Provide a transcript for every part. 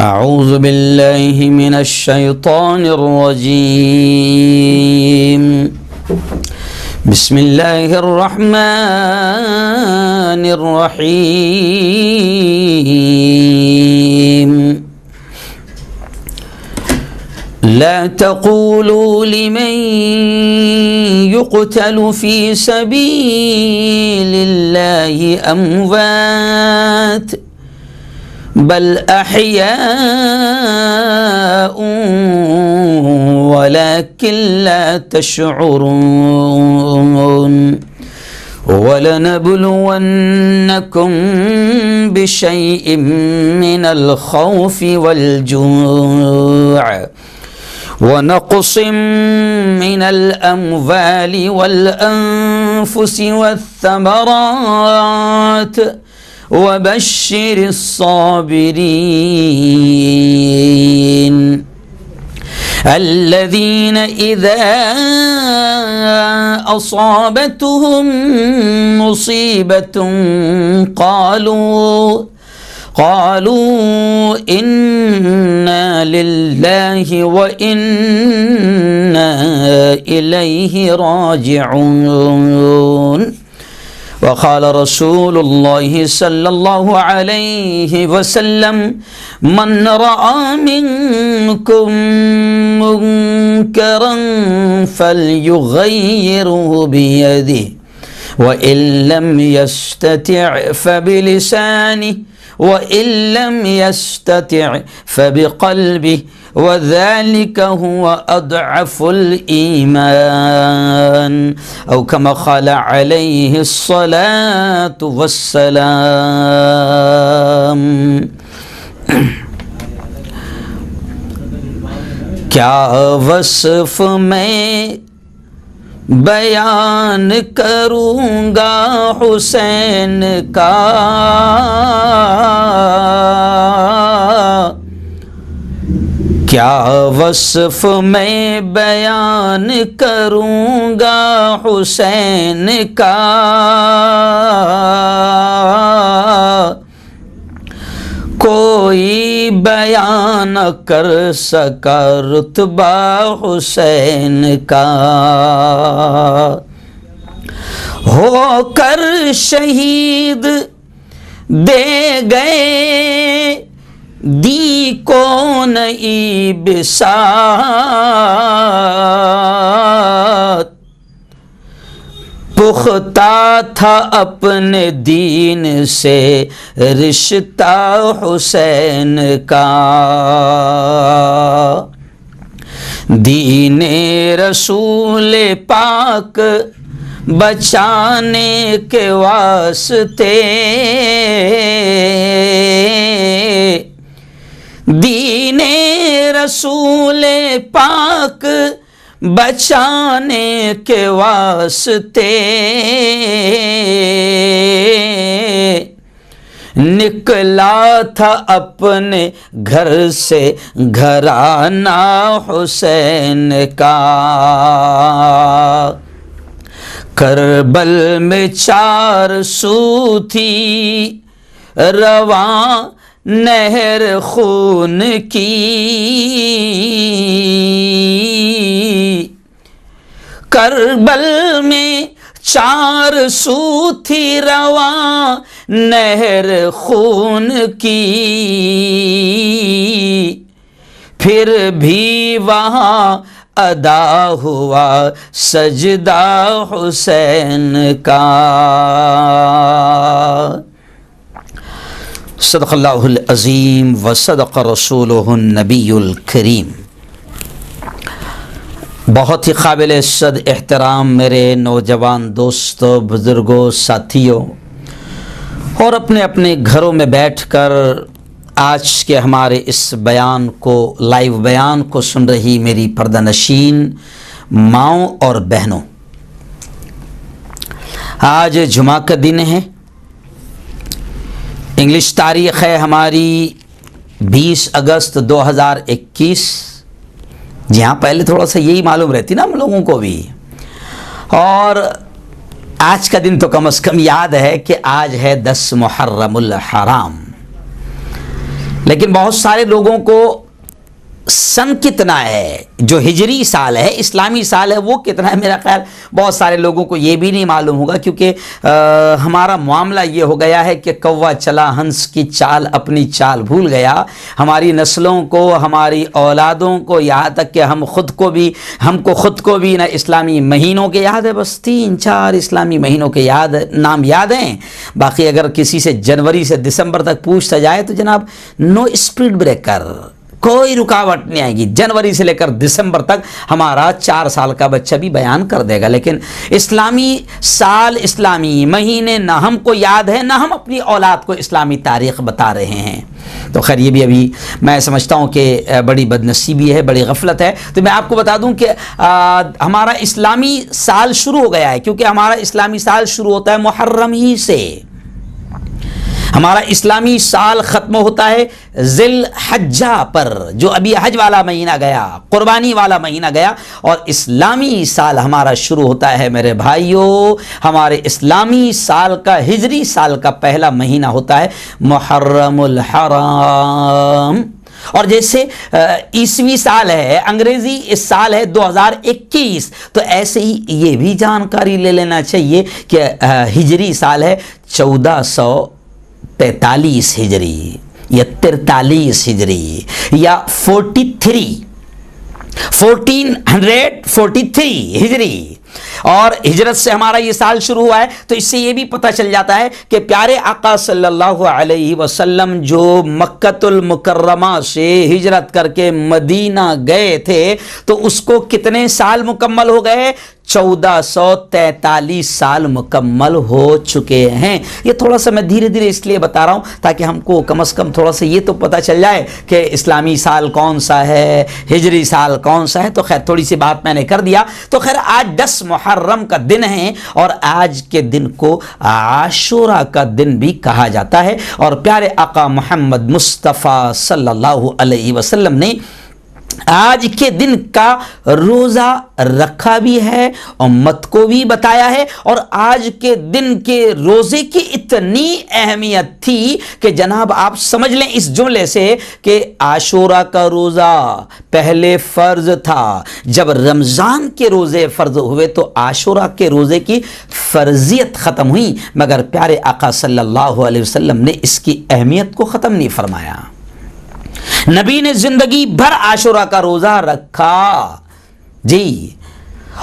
أعوذ بالله من الشيطان الرجيم. بسم الله الرحمن الرحيم. لا تقولوا لمن يقتل في سبيل الله أموات بل أحياء ولكن لا تشعرون. ولنبلونكم بشيء من الخوف والجوع ونقص من الأموال والأنفس والثمرات وبشر الصابرين الذين إذا أصابتهم مصيبة قالوا إنا لله وإنا إليه راجعون. وقال رسول الله صلى الله عليه وسلم من رأى منكم منكرا فليغيره بيده وإن لم يستطع فبلسانه وإن لم يستطع فبقلبه وذلك هو أضعف الإيمان أو كما قال عليه الصلاة والسلام. کیا وصف میں بیان کروں گا حسین کا، کیا وصف میں بیان کروں گا حسین کا، کوئی بیان کر سکا رتبہ حسین کا. ہو کر شہید دے گئے دی کو نئی بساط، پختہ تھا اپنے دین سے رشتہ حسین کا. دین رسول پاک بچانے کے واسطے، دین رسول پاک بچانے کے واسطے نکلا تھا اپنے گھر سے گھرانہ حسین کا. کربل میں 4 سو تھی رواں نہر خون کی، کربل میں 4 سو تھی رواں نہر خون کی، پھر بھی وہاں ادا ہوا سجدہ حسین کا. صدق اللہ العظیم وصدق رسولہ النبی الکریم. بہت ہی قابل عزت احترام میرے نوجوان دوستوں، بزرگوں، ساتھیوں، اور اپنے اپنے گھروں میں بیٹھ کر آج کے ہمارے اس بیان کو، لائیو بیان کو سن رہی میری پردہ نشین ماؤں اور بہنوں، آج جمعہ کا دن ہے. انگلش تاریخ ہے ہماری 20 اگست 2021. جی ہاں، پہلے تھوڑا سا یہی معلوم رہتی نا ہم لوگوں کو بھی. اور آج کا دن تو کم از کم یاد ہے کہ آج ہے 10 محرم الحرام. لیکن بہت سارے لوگوں کو سن کتنا ہے، جو ہجری سال ہے، اسلامی سال ہے، وہ کتنا ہے، میرا خیال بہت سارے لوگوں کو یہ بھی نہیں معلوم ہوگا، کیونکہ ہمارا معاملہ یہ ہو گیا ہے کہ کوا چلا ہنس کی چال اپنی چال بھول گیا۔ ہماری نسلوں کو، ہماری اولادوں کو، یہاں تک کہ ہم کو خود کو بھی نہ اسلامی مہینوں کے یاد ہے، بس 3-4 اسلامی مہینوں کے نام یاد ہیں۔ باقی اگر کسی سے جنوری سے دسمبر تک پوچھتا جائے تو جناب نو اسپیڈ بریکر، کوئی رکاوٹ نہیں آئے گی، جنوری سے لے کر دسمبر تک ہمارا 4 سال کا بچہ بھی بیان کر دے گا۔ لیکن اسلامی سال، اسلامی مہینے نہ ہم کو یاد ہے، نہ ہم اپنی اولاد کو اسلامی تاریخ بتا رہے ہیں۔ تو خیر یہ بھی ابھی میں سمجھتا ہوں کہ بڑی بدنصیبی ہے، بڑی غفلت ہے۔ تو میں آپ کو بتا دوں کہ ہمارا اسلامی سال شروع ہو گیا ہے، کیونکہ ہمارا اسلامی سال شروع ہوتا ہے محرم ہی سے۔ ہمارا اسلامی سال ختم ہوتا ہے ذی الحجہ پر، جو ابھی حج والا مہینہ گیا، قربانی والا مہینہ گیا، اور اسلامی سال ہمارا شروع ہوتا ہے میرے بھائیوں، ہمارے اسلامی سال کا، ہجری سال کا پہلا مہینہ ہوتا ہے محرم الحرام۔ اور جیسے عیسوی سال ہے، انگریزی اس سال ہے 2021، تو ایسے ہی یہ بھی جانکاری لے لینا چاہیے کہ ہجری سال ہے 1443 ہجری یا 43 ہجری یا 1443 ہجری، اور ہجرت سے ہمارا یہ سال شروع ہوا ہے۔ تو اس سے یہ بھی پتہ چل جاتا ہے کہ پیارے آقا صلی اللہ علیہ وسلم جو مکۃ المکرمہ سے ہجرت کر کے مدینہ گئے تھے تو اس کو کتنے سال مکمل ہو گئے؟ 1443 سال مکمل ہو چکے ہیں۔ یہ تھوڑا سا میں دھیرے دھیرے اس لیے بتا رہا ہوں تاکہ ہم کو کم از کم تھوڑا سا یہ تو پتہ چل جائے کہ اسلامی سال کون سا ہے، ہجری سال کون سا ہے۔ تو خیر تھوڑی سی بات میں نے کر دیا۔ تو خیر آج 10 محرم کا دن ہے، اور آج کے دن کو عاشورہ کا دن بھی کہا جاتا ہے، اور پیارے آقا محمد مصطفیٰ صلی اللہ علیہ وسلم نے آج کے دن کا روزہ رکھا بھی ہے، امت کو بھی بتایا ہے، اور آج کے دن کے روزے کی اتنی اہمیت تھی کہ جناب آپ سمجھ لیں اس جملے سے کہ عاشورہ کا روزہ پہلے فرض تھا، جب رمضان کے روزے فرض ہوئے تو عاشورہ کے روزے کی فرضیت ختم ہوئی، مگر پیارے آقا صلی اللہ علیہ وسلم نے اس کی اہمیت کو ختم نہیں فرمایا۔ نبی نے زندگی بھر عاشورہ کا روزہ رکھا جی،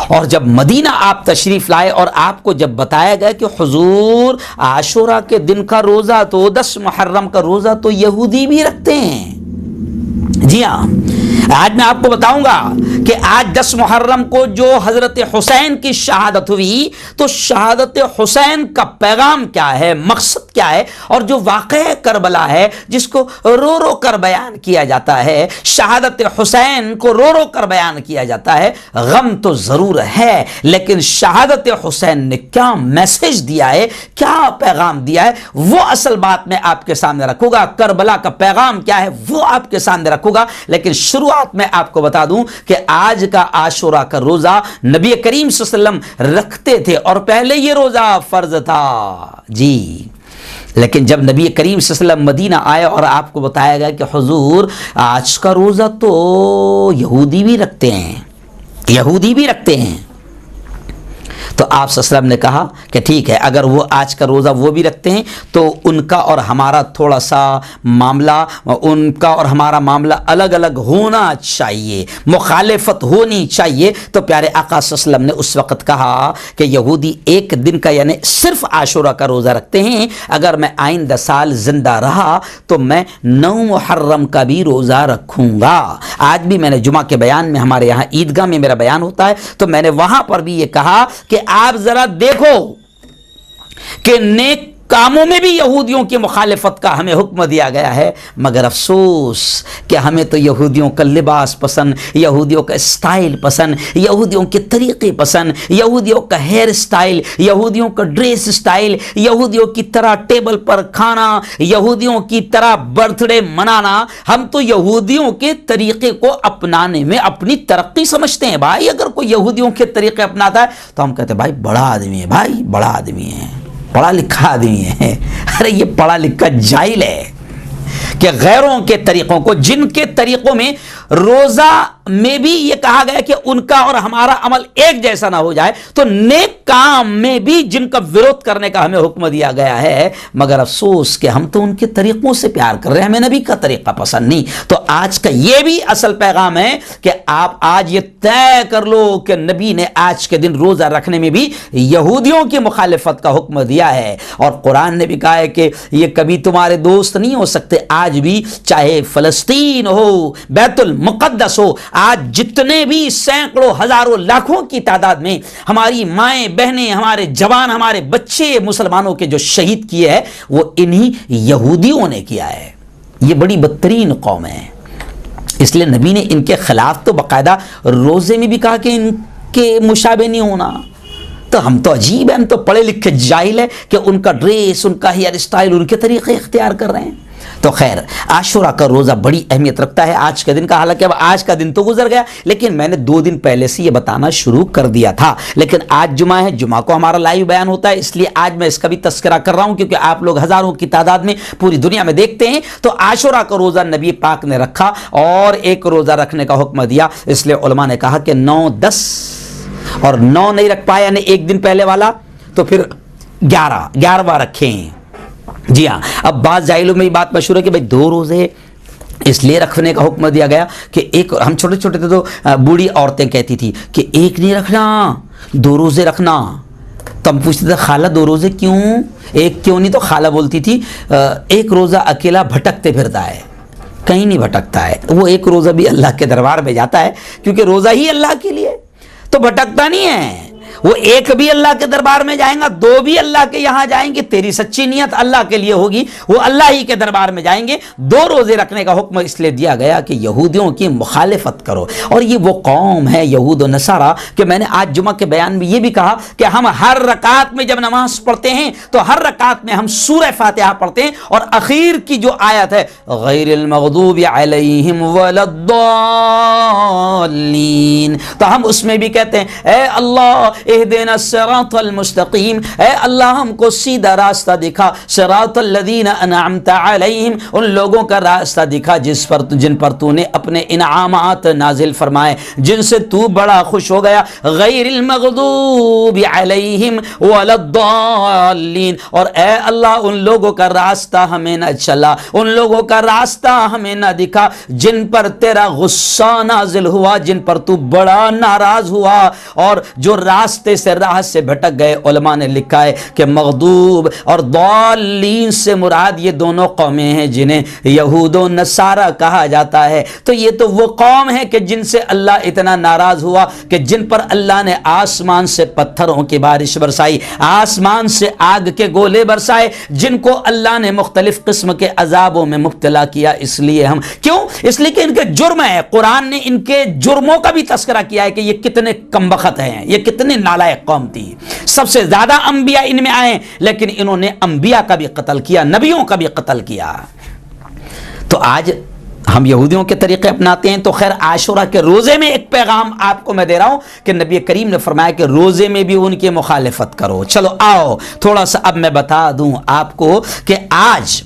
اور جب مدینہ آپ تشریف لائے اور آپ کو جب بتایا گیا کہ حضور عاشورہ کے دن کا روزہ تو 10 محرم کا روزہ تو یہودی بھی رکھتے ہیں، جی ہاں، آج میں آپ کو بتاؤں گا کہ آج 10 محرم کو جو حضرت حسین کی شہادت ہوئی تو شہادت حسین کا پیغام کیا ہے، مقصد کیا ہے، اور جو واقعہ کربلا ہے جس کو رو رو کر بیان کیا جاتا ہے، شہادت حسین کو رو رو کر بیان کیا جاتا ہے۔ غم تو ضرور ہے لیکن شہادت حسین نے کیا میسج دیا ہے، کیا پیغام دیا ہے، وہ اصل بات میں آپ کے سامنے رکھوں گا۔ کربلا کا پیغام کیا ہے وہ آپ کے سامنے رکھوں گا، لیکن شروعات میں آپ کو بتا دوں کہ آج کا عاشورہ کا روزہ نبی کریم صلی اللہ علیہ وسلم رکھتے تھے، اور پہلے یہ روزہ فرض تھا جی، لیکن جب نبی کریم صلی اللہ علیہ وسلم مدینہ آئے اور آپ کو بتایا گیا کہ حضور آج کا روزہ تو یہودی بھی رکھتے ہیں، تو آپ صلی اللہ علیہ وسلم نے کہا کہ ٹھیک ہے، اگر وہ آج کا روزہ وہ بھی رکھتے ہیں تو ان کا اور ہمارا تھوڑا سا معاملہ، ان کا اور ہمارا معاملہ الگ الگ ہونا چاہیے، مخالفت ہونی چاہیے۔ تو پیارے آقا صلی اللہ علیہ وسلم نے اس وقت کہا کہ یہودی ایک دن کا یعنی صرف عاشورہ کا روزہ رکھتے ہیں، اگر میں آئندہ سال زندہ رہا تو میں 9 محرم کا بھی روزہ رکھوں گا۔ آج بھی میں نے جمعہ کے بیان میں، ہمارے یہاں عیدگاہ میں میرا بیان ہوتا ہے، تو میں نے وہاں پر بھی یہ کہا کہ آپ ذرا دیکھو کہ نیک کاموں میں بھی یہودیوں کی مخالفت کا ہمیں حکم دیا گیا ہے، مگر افسوس کہ ہمیں تو یہودیوں کا لباس پسند، یہودیوں کا اسٹائل پسند، یہودیوں کے طریقے پسند، یہودیوں کا ہیئر اسٹائل، یہودیوں کا ڈریس اسٹائل، یہودیوں کی طرح ٹیبل پر کھانا، یہودیوں کی طرح برتھ ڈے منانا۔ ہم تو یہودیوں کے طریقے کو اپنانے میں اپنی ترقی سمجھتے ہیں۔ بھائی اگر کوئی یہودیوں کے طریقے اپناتا ہے تو ہم کہتے ہیں بھائی بڑا آدمی ہے، بھائی بڑا آدمی ہے، پڑھا لکھا آدمی ہے۔ ارے یہ پڑھا لکھا جاہل ہے، کہ غیروں کے طریقوں کو، جن کے طریقوں میں روزہ میں بھی یہ کہا گیا کہ ان کا اور ہمارا عمل ایک جیسا نہ ہو جائے، تو نیک کام میں بھی جن کا وروਧ کرنے کا ہمیں حکم دیا گیا ہے، مگر افسوس کہ ہم تو ان کے طریقوں سے پیار کر رہے ہیں، ہمیں نبی کا طریقہ پسند نہیں۔ تو آج کا یہ بھی اصل پیغام ہے کہ آپ آج یہ طے کر لو کہ نبی نے آج کے دن روزہ رکھنے میں بھی یہودیوں کی مخالفت کا حکم دیا ہے، اور قرآن نے بھی کہا ہے کہ یہ کبھی تمہارے دوست نہیں ہو سکتے۔ آج بھی چاہے فلسطین ہو، بیت المقدس ہو، آج جتنے بھی سینکڑوں ہزاروں لاکھوں کی تعداد میں ہماری مائیں بہنیں، ہمارے جوان، ہمارے بچے مسلمانوں کے جو شہید کیے ہیں وہ انہی یہودیوں نے کیا ہے۔ یہ بڑی بدترین قوم ہے، اس لیے نبی نے ان کے خلاف تو باقاعدہ روزے میں بھی کہا کہ ان کے مشابہ نہیں ہونا۔ تو ہم تو عجیب ہیں، ہم تو پڑھے لکھے جاہل ہیں کہ ان کا ڈریس، ان کا ہیئر اسٹائل، ان کے طریقے اختیار کر رہے ہیں۔ تو خیر، عاشورہ کا روزہ بڑی اہمیت رکھتا ہے آج کے دن کا، حالانکہ اب آج کا دن تو گزر گیا، لیکن میں نے 2 دن پہلے سے یہ بتانا شروع کر دیا تھا، لیکن آج جمعہ ہے، جمعہ کو ہمارا لائیو بیان ہوتا ہے، اس لیے آج میں اس کا بھی تذکرہ کر رہا ہوں، کیونکہ آپ لوگ ہزاروں کی تعداد میں پوری دنیا میں دیکھتے ہیں۔ تو عاشورہ کا روزہ نبی پاک نے رکھا اور ایک روزہ رکھنے کا حکم دیا، اس لیے علماء نے کہا کہ 9، 10 اور 9 نہیں رکھ پایا یعنی ایک دن پہلے والا، تو پھر 11واں رکھیں۔ جی ہاں، اب بعض جاہلوں میں یہ بات مشہور ہے کہ بھائی 2 روزے اس لیے رکھنے کا حکم دیا گیا کہ ایک، ہم چھوٹے چھوٹے تھے تو بوڑھی عورتیں کہتی تھی کہ ایک نہیں رکھنا، 2 روزے رکھنا۔ تو ہم پوچھتے تھے خالہ 2 روزے کیوں، ایک کیوں نہیں؟ تو خالہ بولتی تھی ایک روزہ اکیلا بھٹکتے پھرتا ہے، کہیں نہیں بھٹکتا ہے، وہ ایک روزہ بھی اللہ کے دربار میں جاتا ہے، کیونکہ روزہ ہی اللہ کے لیے، تو بھٹکتا نہیں ہے۔ وہ ایک بھی اللہ کے دربار میں جائیں گا، 2 بھی اللہ کے یہاں جائیں گے، تیری سچی نیت اللہ کے لیے ہوگی، وہ اللہ ہی کے دربار میں جائیں گے۔ 2 روزے رکھنے کا حکم اس لیے دیا گیا کہ یہودیوں کی مخالفت کرو، اور یہ وہ قوم ہے یہود و نصارہ کہ میں نے آج جمعہ کے بیان میں یہ بھی کہا کہ ہم ہر رکعت میں جب نماز پڑھتے ہیں تو ہر رکعت میں ہم سورہ فاتحہ پڑھتے ہیں، اور اخیر کی جو آیت ہے غیر المغضوب علیہم ولا الضالین، تو ہم اس میں بھی کہتے ہیں اے اللہ اہدنا الصراط المستقیم، اے اللہ ہم کو سیدھا راستہ دکھا، صراط الذین انعمت علیہم، ان لوگوں کا راستہ دکھا جن پر تو نے اپنے انعامات نازل فرمائے، جن سے تو بڑا خوش ہو گیا، غیر المغضوب علیہم ولا الضالین، اور اے اللہ ان لوگوں کا راستہ ہمیں نہ چلا، ان لوگوں کا راستہ ہمیں نہ دکھا جن پر تیرا غصہ نازل ہوا، جن پر تو بڑا ناراض ہوا، اور جو راستے سے راہ سے بھٹک گئے۔ علماء نے لکھا ہے کہ مغضوب اور ضالین سے مراد یہ دونوں قومیں ہیں جنہیں یہود و نصارہ کہا جاتا ہے۔ تو یہ تو وہ قوم ہے کہ جن سے اللہ اتنا ناراض ہوا کہ جن پر اللہ نے آسمان سے پتھروں کی بارش برسائی، آسمان سے آگ کے گولے برسائے، جن کو اللہ نے مختلف قسم کے عذابوں میں مبتلا کیا۔ اس لیے ہم کیوں؟ اس لیے کہ ان کے جرم ہے، قرآن نے ان کے جرموں کا بھی تذکرہ کیا ہے کہ یہ کتنے کمبخت ہیں، یہ کتنے نالائق قوم تھی، سب سے زیادہ انبیاء ان میں آئے، لیکن انہوں نے انبیاء کا بھی قتل کیا، نبیوں کا بھی قتل کیا۔ تو آج ہم یہودیوں کے طریقے اپناتے ہیں۔ تو خیر، عاشورہ کے روزے میں ایک پیغام آپ کو میں دے رہا ہوں کہ نبی کریم نے فرمایا کہ روزے میں بھی ان کی مخالفت کرو۔ چلو آؤ تھوڑا سا اب میں بتا دوں آپ کو کہ آج،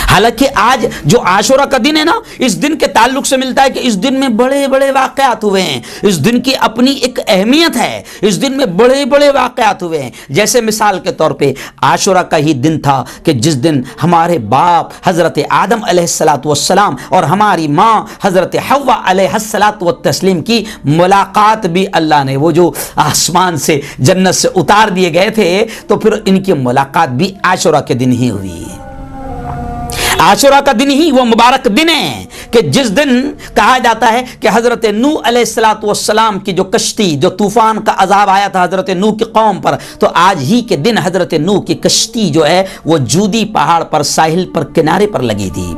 حالانکہ آج جو عاشورہ کا دن ہے نا، اس دن کے تعلق سے ملتا ہے کہ اس دن میں بڑے بڑے واقعات ہوئے ہیں، اس دن کی اپنی ایک اہمیت ہے، اس دن میں بڑے بڑے واقعات ہوئے ہیں۔ جیسے مثال کے طور پہ عاشورہ کا ہی دن تھا کہ جس دن ہمارے باپ حضرت آدم علیہ الصلاۃ والسلام اور ہماری ماں حضرت حوا علیہ الصلاۃ والتسلیم کی ملاقات بھی اللہ نے، وہ جو آسمان سے جنت سے اتار دیے گئے تھے، تو پھر ان کی ملاقات بھی عاشورہ کے دن ہی ہوئی۔ عاشورہ کا دن ہی وہ مبارک دن ہے کہ جس دن کہا جاتا ہے کہ حضرت نوح علیہ الصلاۃ والسلام کی جو کشتی، جو طوفان کا عذاب آیا تھا حضرت نوح کی قوم پر، تو آج ہی کے دن حضرت نوح کی کشتی جو ہے وہ جودی پہاڑ پر ساحل پر کنارے پر لگی تھی۔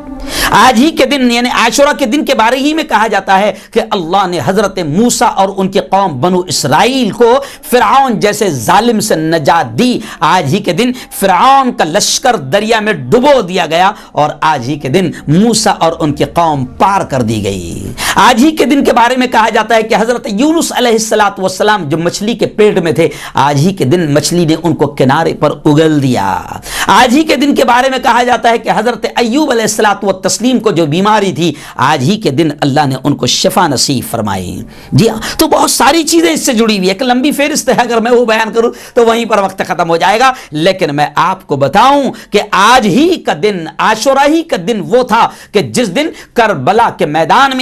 آج ہی کے دن یعنی عاشورہ کے دن کے بارے ہی میں کہا جاتا ہے کہ اللہ نے حضرت موسیٰ اور ان کے قوم بنو اسرائیل کو فرعون جیسے ظالم سے نجات دی۔ آج ہی کے دن فرعون کا لشکر دریا میں ڈبو دیا گیا، اور آج ہی کے دن موسیٰ اور ان کی قوم پار کر دی گئی۔ آج ہی کے دن کے بارے میں کہا جاتا ہے کہ حضرت یونس علیہ السلام جو مچھلی کے پیٹ میں تھے، آج ہی کے دن مچھلی نے ان کو کنارے پر اگل دیا۔ آج ہی کے دن کے بارے میں کہا جاتا ہے کہ حضرت ایوب علیہ السلام کو جو بیماری تھی، آج ہی کے دن اللہ نے ان کو شفا نصیب فرمائی۔ جی ہاں، تو بہت ساری چیزیں اس سے جڑی ہوئی ہے، ایک لمبی فہرست ہے، اگر میں وہ بیان کروں تو وہیں پر وقت ختم ہو جائے گا، لیکن میں آپ کو بتاؤں کہ آج ہی کا دن، عاشورہ ہی کا دن وہ تھا کہ جس دن کربلا کے میدان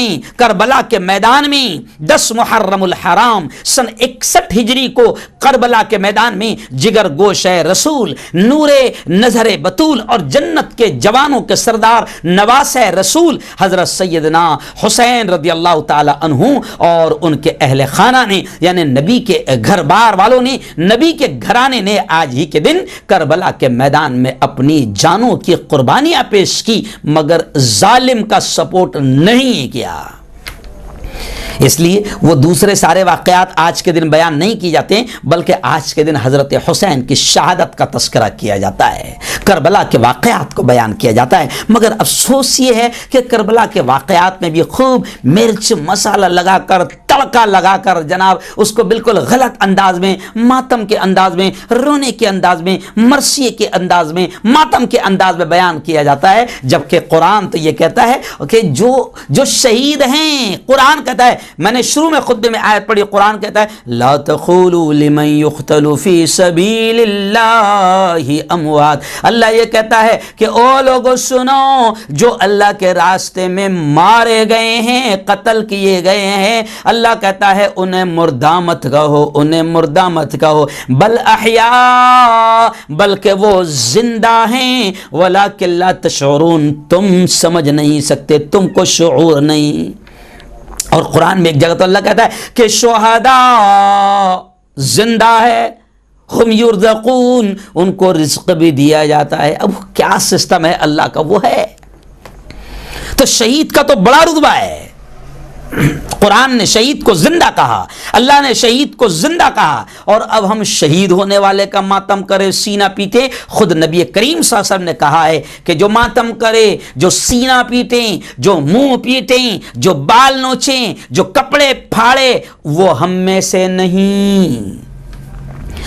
میں 10 محرم الحرام سن 61 ہجری کو کربلا کے میدان میں جگر گوش رسول، نور نظر بطول اور جنت کے جوانوں کے سردار، نواس رسول حضرت سیدنا حسین رضی اللہ تعالی عنہ اور ان کے اہل خانہ نے، یعنی نبی کے گھر بار والوں نے، نبی کے گھرانے نے آج ہی کے دن کربلا کے میدان میں اپنی جانوں کی قربانیاں پیش کی، مگر ظالم کا سپورٹ نہیں کیا۔ اس لیے وہ دوسرے سارے واقعات آج کے دن بیان نہیں کی جاتے ہیں، بلکہ آج کے دن حضرت حسین کی شہادت کا تذکرہ کیا جاتا ہے، کربلا کے واقعات کو بیان کیا جاتا ہے۔ مگر افسوس یہ ہے کہ کربلا کے واقعات میں بھی خوب مرچ مسالہ لگا کر، تڑکا لگا کر جناب اس کو بالکل غلط انداز میں، ماتم کے انداز میں، رونے کے انداز میں، مرثیے کے انداز میں، ماتم کے انداز میں بیان کیا جاتا ہے، جبکہ قرآن تو یہ کہتا ہے کہ جو شہید ہیں، قرآن کہتا ہے، میں نے شروع میں خطبے میں آیت پڑھی، قرآن کہتا ہے لا تقولوا لمن يقتل في سبيل الله اموات، اللہ یہ کہتا ہے کہ او لوگوں سنو، جو اللہ کے راستے میں مارے گئے ہیں، قتل کیے گئے ہیں، اللہ کہتا ہے انہیں مردہ مت کہو، انہیں مردہ مت کہو، بل احیاء، بلکہ وہ زندہ ہیں، ولکن لا تشعرون، تم سمجھ نہیں سکتے، تم کو شعور نہیں۔ اور قرآن میں ایک جگہ تو اللہ کہتا ہے کہ شہداء زندہ ہے، ہم یرزقون، ان کو رزق بھی دیا جاتا ہے۔ اب کیا سسٹم ہے اللہ کا، وہ ہے۔ تو شہید کا تو بڑا رتبہ ہے، قرآن نے شہید کو زندہ کہا، اللہ نے شہید کو زندہ کہا، اور اب ہم شہید ہونے والے کا ماتم کرے، سینہ پیٹے۔ خود نبی کریم صلی اللہ علیہ وسلم نے کہا ہے کہ جو ماتم کرے، جو سینہ پیٹیں، جو منہ پیٹیں، جو بال نوچیں، جو کپڑے پھاڑے، وہ ہم میں سے نہیں۔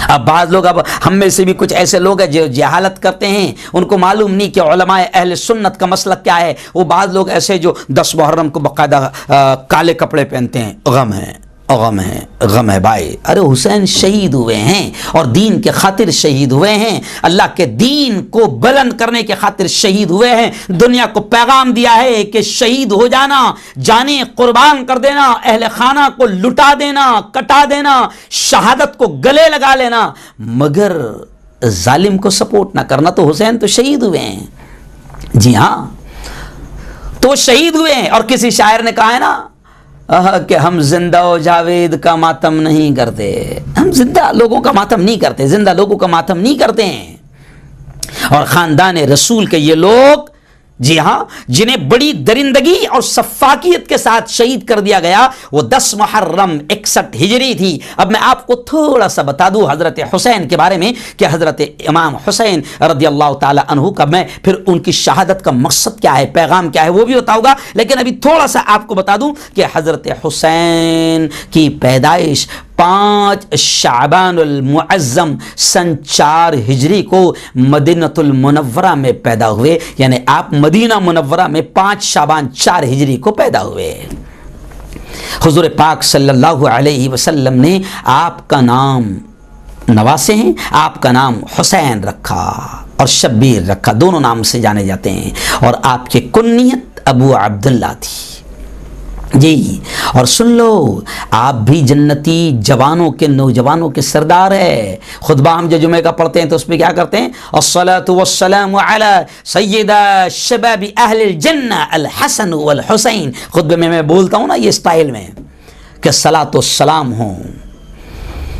اب بعض لوگ، اب ہم میں سے بھی کچھ ایسے لوگ ہیں جو جہالت کرتے ہیں، ان کو معلوم نہیں کہ علماء اہل سنت کا مسلک کیا ہے۔ وہ بعض لوگ ایسے جو 10 محرم کو باقاعدہ کالے کپڑے پہنتے ہیں، غم ہے بھائی، ارے حسین شہید ہوئے ہیں اور دین کے خاطر شہید ہوئے ہیں، اللہ کے دین کو بلند کرنے کے خاطر شہید ہوئے ہیں، دنیا کو پیغام دیا ہے کہ شہید ہو جانا، جانیں قربان کر دینا، اہل خانہ کو لٹا دینا، کٹا دینا، شہادت کو گلے لگا لینا، مگر ظالم کو سپورٹ نہ کرنا۔ تو حسین تو شہید ہوئے ہیں، جی ہاں، تو شہید ہوئے ہیں۔ اور کسی شاعر نے کہا ہے نا کہ ہم زندہ و جاوید کا ماتم نہیں کرتے، ہم زندہ لوگوں کا ماتم نہیں کرتے، زندہ لوگوں کا ماتم نہیں کرتے ہیں۔ اور خاندان رسول کے یہ لوگ، جی ہاں، جنہیں بڑی درندگی اور سفاکیت کے ساتھ شہید کر دیا گیا، وہ 10 محرم 61 ہجری تھی۔ اب میں آپ کو تھوڑا سا بتا دوں حضرت حسین کے بارے میں کہ حضرت امام حسین رضی اللہ تعالی عنہ کا، میں پھر ان کی شہادت کا مقصد کیا ہے، پیغام کیا ہے، وہ بھی بتاؤں گا، لیکن ابھی تھوڑا سا آپ کو بتا دوں کہ حضرت حسین کی پیدائش 5 شعبان المعظم سن 4 ہجری کو مدینہ المنورہ میں پیدا ہوئے، یعنی آپ مدینہ منورہ میں 5 شعبان 4 ہجری کو پیدا ہوئے۔ حضور پاک صلی اللہ علیہ وسلم نے آپ کا نام، نواسے ہیں، آپ کا نام حسین رکھا اور شبیر رکھا، دونوں نام سے جانے جاتے ہیں، اور آپ کی کنیت ابو عبداللہ تھی۔ جی، اور سن لو، آپ بھی جنتی جوانوں کے، نوجوانوں کے سردار ہے۔ خطبہ ہم جو جمعہ کا پڑھتے ہیں تو اس میں کیا کرتے ہیں؟ الصلاۃ والسلام علی سیدہ شباب اہل الجنہ الحسن والحسین۔ خطبے میں بولتا ہوں نا یہ اسٹائل میں کہ صلاۃ والسلام ہوں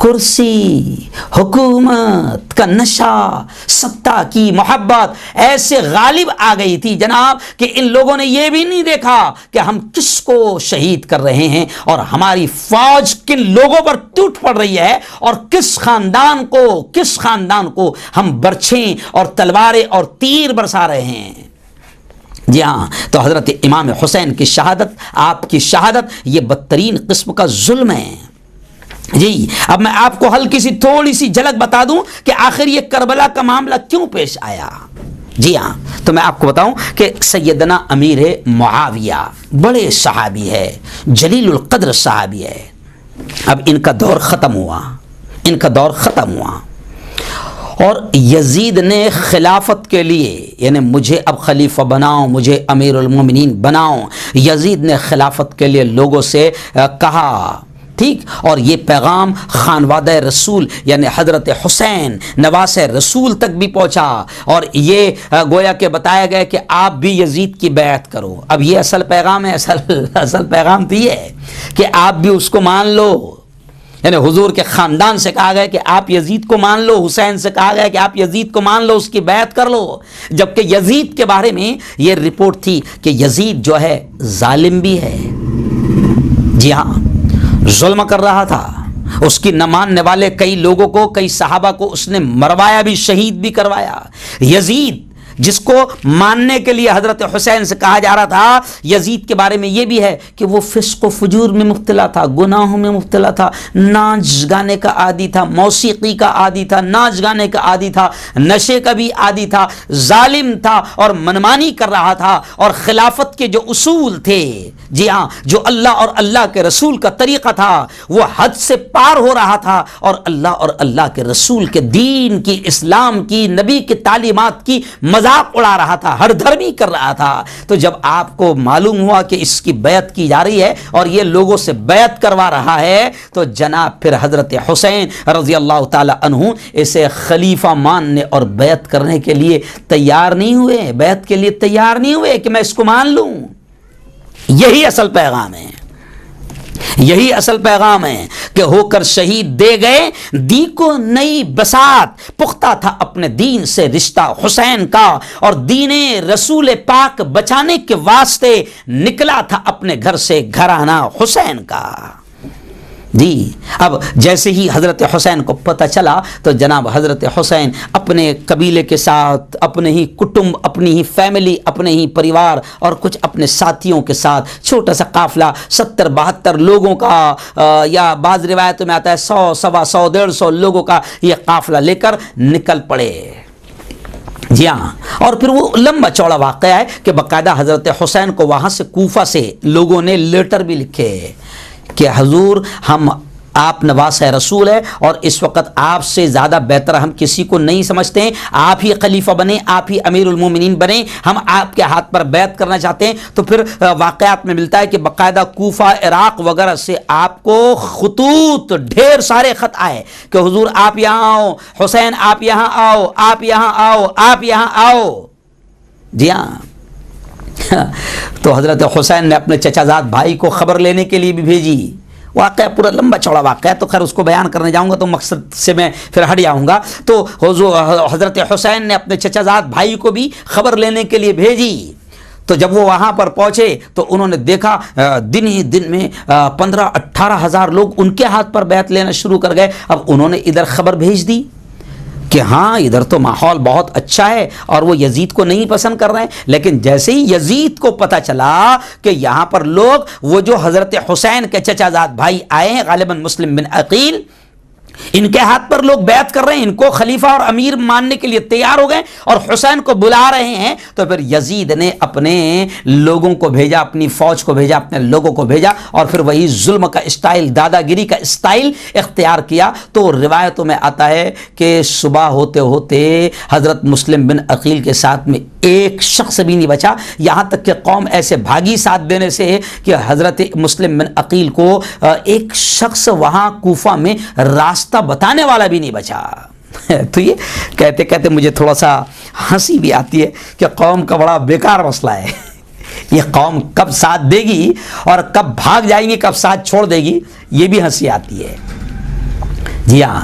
کرسی، حکومت کا نشہ، سطح کی محبت ایسے غالب آ گئی تھی جناب کہ ان لوگوں نے یہ بھی نہیں دیکھا کہ ہم کس کو شہید کر رہے ہیں اور ہماری فوج کن لوگوں پر ٹوٹ پڑ رہی ہے اور کس خاندان کو ہم برچھیں اور تلواریں اور تیر برسا رہے ہیں۔ جی ہاں، تو حضرت امام حسین کی شہادت، آپ کی شہادت، یہ بدترین قسم کا ظلم ہے۔ جی اب میں آپ کو ہلکی سی تھوڑی سی جھلک بتا دوں کہ آخر یہ کربلا کا معاملہ کیوں پیش آیا۔ جی ہاں، تو میں آپ کو بتاؤں کہ سیدنا امیر معاویہ بڑے صحابی ہے، جلیل القدر صحابی ہے۔ اب ان کا دور ختم ہوا اور یزید نے خلافت کے لیے، یعنی مجھے اب خلیفہ بناؤ، مجھے امیر المومنین بناؤ، یزید نے خلافت کے لیے لوگوں سے کہا، ٹھیک، اور یہ پیغام خانوادہ رسول یعنی حضرت حسین نواس رسول تک بھی پہنچا اور یہ گویا کہ بتایا گیا کہ آپ بھی یزید کی بیعت کرو۔ اب یہ اصل پیغام ہے، اصل پیغام تو یہ ہے کہ آپ بھی اس کو مان لو، یعنی حضور کے خاندان سے کہا گیا کہ آپ یزید کو مان لو، حسین سے کہا گیا کہ آپ یزید کو مان لو، اس کی بیعت کر لو، جبکہ یزید کے بارے میں یہ رپورٹ تھی کہ یزید جو ہے ظالم بھی ہے۔ جی ہاں، ظلم کر رہا تھا، اس کی نہ ماننے والے کئی لوگوں کو، کئی صحابہ کو اس نے مروایا بھی، شہید بھی کروایا۔ یزید جس کو ماننے کے لیے حضرت حسین سے کہا جا رہا تھا، یزید کے بارے میں یہ بھی ہے کہ وہ فسق و فجور میں مبتلا تھا، گناہوں میں مبتلا تھا، ناچ گانے کا عادی تھا، موسیقی کا عادی تھا، ناچ گانے کا عادی تھا، نشے کا بھی عادی تھا، ظالم تھا اور منمانی کر رہا تھا، اور خلافت کے جو اصول تھے، جی ہاں، جو اللہ اور اللہ کے رسول کا طریقہ تھا، وہ حد سے پار ہو رہا تھا اور اللہ کے رسول کے دین کی، اسلام کی، نبی کی تعلیمات کی مذاق اڑا رہا تھا، ہر دھرمی کر رہا تھا۔ تو جب آپ کو معلوم ہوا کہ اس کی بیعت کی جا رہی ہے اور یہ لوگوں سے بیعت کروا رہا ہے، تو جناب پھر حضرت حسین رضی اللہ تعالی عنہ اسے خلیفہ ماننے اور بیعت کرنے کے لیے تیار نہیں ہوئے، بیعت کے لیے تیار نہیں ہوئے کہ میں اس کو مان لوں۔ یہی اصل پیغام ہے، یہی اصل پیغام ہے کہ ہو کر شہید دے گئے دی کو نئی بساط، پختہ تھا اپنے دین سے رشتہ حسین کا، اور دین رسول پاک بچانے کے واسطے نکلا تھا اپنے گھر سے گھرانہ حسین کا۔ جی اب جیسے ہی حضرت حسین کو پتہ چلا تو جناب حضرت حسین اپنے قبیلے کے ساتھ، اپنے ہی کٹمب، اپنی ہی فیملی، اپنے ہی پریوار اور کچھ اپنے ساتھیوں کے ساتھ چھوٹا سا قافلہ 70-72 لوگوں کا یا بعض روایتوں میں آتا ہے 100، 125، 150 لوگوں کا یہ قافلہ لے کر نکل پڑے۔ جی ہاں، اور پھر وہ لمبا چوڑا واقعہ ہے کہ باقاعدہ حضرت حسین کو وہاں سے کوفہ سے لوگوں نے لیٹر بھی لکھے کہ حضور ہم آپ نواس رسول ہے اور اس وقت آپ سے زیادہ بہتر ہم کسی کو نہیں سمجھتے ہیں، آپ ہی خلیفہ بنے، آپ ہی امیر المومنین بنے، ہم آپ کے ہاتھ پر بیعت کرنا چاہتے ہیں۔ تو پھر واقعات میں ملتا ہے کہ باقاعدہ کوفہ، عراق وغیرہ سے آپ کو خطوط، ڈھیر سارے خط آئے کہ حضور آپ یہاں آؤ، حسین آپ یہاں آؤ، آپ یہاں آؤ، آپ یہاں آؤ۔ جی ہاں، تو حضرت حسین نے اپنے چچا زاد بھائی کو خبر لینے کے لیے بھی بھیجی۔ واقعہ پورا لمبا چوڑا واقعہ ہے، تو خیر اس کو بیان کرنے جاؤں گا تو مقصد سے میں پھر ہٹ جاؤں گا۔ تو حضرت حسین نے اپنے چچا زاد بھائی کو بھی خبر لینے کے لیے بھیجی۔ تو جب وہ وہاں پر پہنچے تو انہوں نے دیکھا دن ہی دن میں 15-18 ہزار لوگ ان کے ہاتھ پر بیعت لینا شروع کر گئے۔ اب انہوں نے ادھر خبر بھیج دی کہ ہاں ادھر تو ماحول بہت اچھا ہے اور وہ یزید کو نہیں پسند کر رہے ہیں، لیکن جیسے ہی یزید کو پتہ چلا کہ یہاں پر لوگ وہ جو حضرت حسین کے چچا زاد بھائی آئے ہیں غالباً مسلم بن عقیل، ان کے ہاتھ پر لوگ بیعت کر رہے ہیں، ان کو خلیفہ اور امیر ماننے کے لیے تیار ہو گئے اور حسین کو بلا رہے ہیں، تو پھر یزید نے اپنے لوگوں کو بھیجا، اپنی فوج کو بھیجا، اپنے لوگوں کو بھیجا اور پھر وہی ظلم کا اسٹائل، دادا گیری کا اسٹائل اختیار کیا۔ تو روایتوں میں آتا ہے کہ صبح ہوتے ہوتے حضرت مسلم بن عقیل کے ساتھ میں ایک شخص بھی نہیں بچا، یہاں تک کہ قوم ایسے بھاگی ساتھ دینے سے کہ حضرت مسلم بن عقیل کو ایک شخص وہاں کوفہ میں راستہ بتانے والا بھی نہیں بچا۔ تو یہ کہتے کہتے مجھے تھوڑا سا ہنسی بھی آتی ہے کہ قوم کا بڑا بیکار مسئلہ ہے، یہ قوم کب ساتھ دے گی اور کب بھاگ جائیں گی، کب ساتھ چھوڑ دے گی، یہ بھی ہنسی آتی ہے۔ جی ہاں،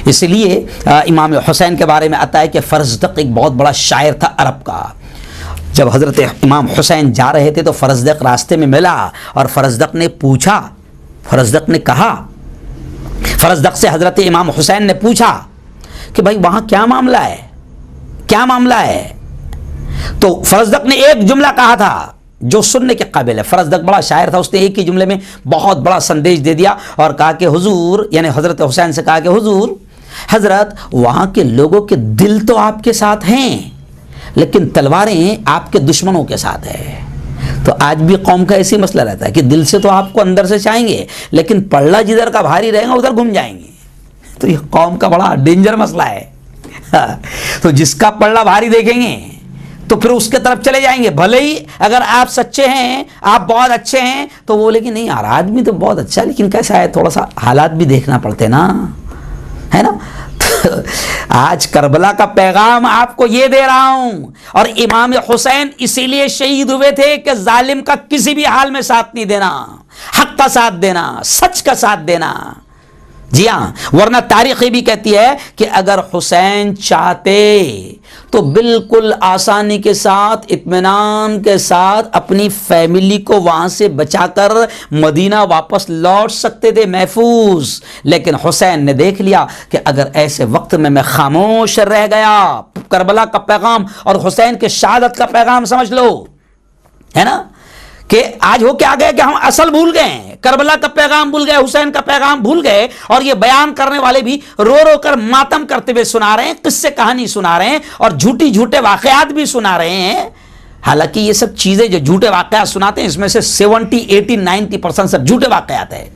اس لیے امام حسین کے بارے میں آتا ہے کہ فرزدق ایک بہت بڑا شاعر تھا عرب کا. جب حضرت امام حسین جا رہے تھے تو فرزدق راستے میں ملا اور فرزدق نے پوچھا، فرزدق نے کہا، فرزدق سے حضرت امام حسین نے پوچھا کہ بھائی وہاں کیا معاملہ ہے، کیا معاملہ ہے؟ تو فرزدق نے ایک جملہ کہا تھا جو سننے کے قابل ہے. فرزدق بڑا شاعر تھا، اس نے ایک ہی جملے میں بہت بڑا سندیش دے دیا اور کہا کہ حضور، یعنی حضرت حسین سے کہا کہ حضور، حضرت وہاں کے لوگوں کے دل تو آپ کے ساتھ ہیں لیکن تلواریں آپ کے دشمنوں کے ساتھ ہیں. تو آج بھی قوم کا ایسی مسئلہ رہتا ہے کہ دل سے تو آپ کو اندر سے چاہیں گے لیکن پلڑا جدھر کا بھاری رہے گا ادھر گھوم جائیں گے. تو یہ قوم کا بڑا ڈینجر مسئلہ ہے. تو جس کا پلڑا بھاری دیکھیں گے تو پھر اس کے طرف چلے جائیں گے. بھلے ہی اگر آپ سچے ہیں، آپ بہت اچھے ہیں، تو وہ لیکن نہیں یار آدمی تو بہت اچھا ہے لیکن کیسا ہے، تھوڑا سا حالات بھی دیکھنا پڑتے نا، ہے نا. آج کربلا کا پیغام آپ کو یہ دے رہا ہوں. اور امام حسین اسی لیے شہید ہوئے تھے کہ ظالم کا کسی بھی حال میں ساتھ نہیں دینا، حق کا ساتھ دینا، سچ کا ساتھ دینا. جی ہاں، ورنہ تاریخ بھی کہتی ہے کہ اگر حسین چاہتے تو بالکل آسانی کے ساتھ، اطمینان کے ساتھ اپنی فیملی کو وہاں سے بچا کر مدینہ واپس لوٹ سکتے تھے محفوظ. لیکن حسین نے دیکھ لیا کہ اگر ایسے وقت میں خاموش رہ گیا، کربلا کا پیغام اور حسین کے شہادت کا پیغام سمجھ لو، ہے نا، کہ آج ہو کیا گئے کہ ہم اصل بھول گئے، کربلا کا پیغام بھول گئے، حسین کا پیغام بھول گئے. اور یہ بیان کرنے والے بھی رو رو کر ماتم کرتے ہوئے سنا رہے ہیں، قصے کہانی سنا رہے ہیں اور جھوٹے واقعات بھی سنا رہے ہیں. حالانکہ یہ سب چیزیں جو جھوٹے واقعات سناتے ہیں اس میں سے 70، 80، 90% سب جھوٹے واقعات ہیں.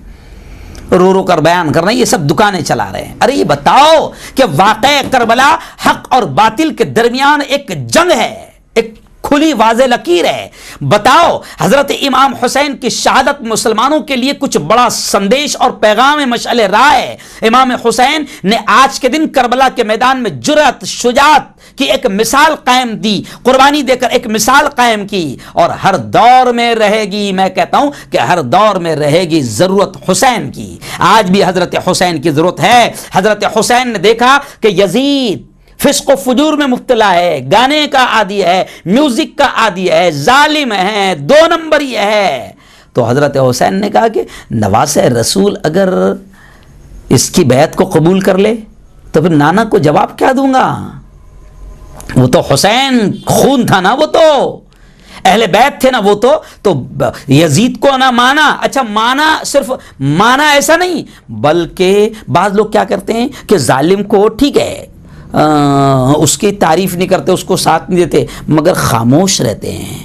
رو رو کر بیان کر رہے ہیں، یہ سب دکانیں چلا رہے ہیں. ارے یہ بتاؤ کہ واقع کربلا حق اور باطل کے درمیان ایک جنگ ہے، ایک کھلی واضح لکیر ہے. بتاؤ حضرت امام حسین کی شہادت مسلمانوں کے لیے کچھ بڑا سندیش اور پیغام مشعل راہ ہے. امام حسین نے آج کے دن کربلا کے میدان میں جرأت، شجاعت کی ایک مثال قائم دی، قربانی دے کر ایک مثال قائم کی. اور ہر دور میں رہے گی، میں کہتا ہوں کہ ہر دور میں رہے گی ضرورت حسین کی. آج بھی حضرت حسین کی ضرورت ہے. حضرت حسین نے دیکھا کہ یزید فسق و فجور میں مبتلا ہے، گانے کا عادی ہے، میوزک کا عادی ہے، ظالم ہے، 2 نمبری ہے. تو حضرت حسین نے کہا کہ نواسہ رسول اگر اس کی بیعت کو قبول کر لے تو پھر نانا کو جواب کیا دوں گا؟ وہ تو حسین خون تھا نا، وہ تو اہل بیت تھے نا، وہ تو یزید کو نہ مانا. اچھا مانا، صرف مانا ایسا نہیں، بلکہ بعض لوگ کیا کرتے ہیں کہ ظالم کو ٹھیک ہے اس کی تعریف نہیں کرتے، اس کو ساتھ نہیں دیتے، مگر خاموش رہتے ہیں.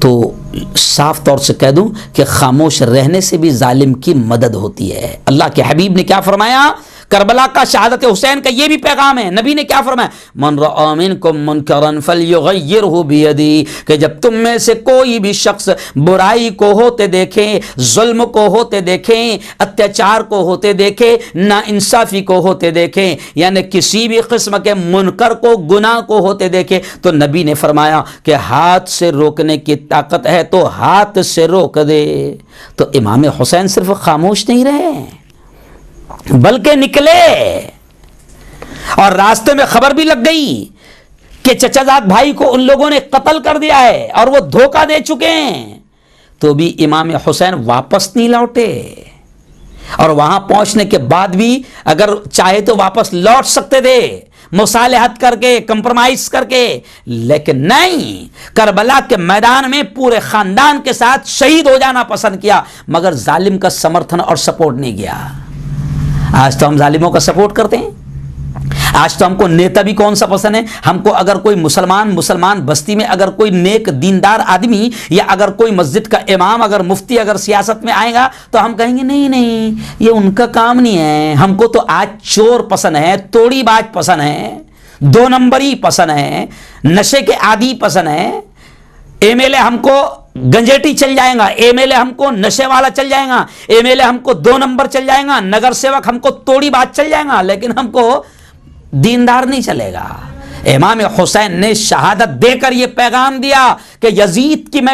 تو صاف طور سے کہہ دوں کہ خاموش رہنے سے بھی ظالم کی مدد ہوتی ہے. اللہ کے حبیب نے کیا فرمایا؟ کربلا کا شہادت حسین کا یہ بھی پیغام ہے. نبی نے کیا فرمایا؟ من رأى منکم منکرا فلیغیرہ بیدی، کہ جب تم میں سے کوئی بھی شخص برائی کو ہوتے دیکھے، ظلم کو ہوتے دیکھیں، اتیاچار کو ہوتے دیکھے، ناانصافی کو ہوتے دیکھیں، یعنی کسی بھی قسم کے منکر کو، گناہ کو ہوتے دیکھے، تو نبی نے فرمایا کہ ہاتھ سے روکنے کی طاقت ہے تو ہاتھ سے روک دے. تو امام حسین صرف خاموش نہیں رہے بلکہ نکلے، اور راستے میں خبر بھی لگ گئی کہ چچا زاد بھائی کو ان لوگوں نے قتل کر دیا ہے اور وہ دھوکہ دے چکے ہیں. تو بھی امام حسین واپس نہیں لوٹے، اور وہاں پہنچنے کے بعد بھی اگر چاہے تو واپس لوٹ سکتے تھے مصالحت کر کے، کمپرومائز کر کے، لیکن نہیں، کربلا کے میدان میں پورے خاندان کے ساتھ شہید ہو جانا پسند کیا، مگر ظالم کا سمرتھن اور سپورٹ نہیں کیا. آج تو ہم ظالموں کا سپورٹ کرتے ہیں. آج تو ہم کو نیتا بھی کون سا پسند ہے؟ ہم کو اگر کوئی مسلمان بستی میں اگر کوئی نیک دیندار آدمی یا اگر کوئی مسجد کا امام، اگر مفتی اگر سیاست میں آئے گا تو ہم کہیں گے نہیں یہ ان کا کام نہیں ہے. ہم کو تو آج چور پسند ہے، توڑی باز پسند ہے، 2 نمبری پسند ہے، نشے کے عادی پسند ہے. ایم ایل اے ہم کو گنجیٹی چل جائے گا، ایم ایل اے ہم کو نشے والا چل جائے گا، ایم ایل اے ہم کو 2 نمبر چل جائے گا، نگر سیوک ہم کو توڑی بات چل جائے گا، لیکن ہم کو دیندار نہیں چلے گا. امام حسین نے شہادت دے کر یہ پیغام دیا کہ یزید کی میں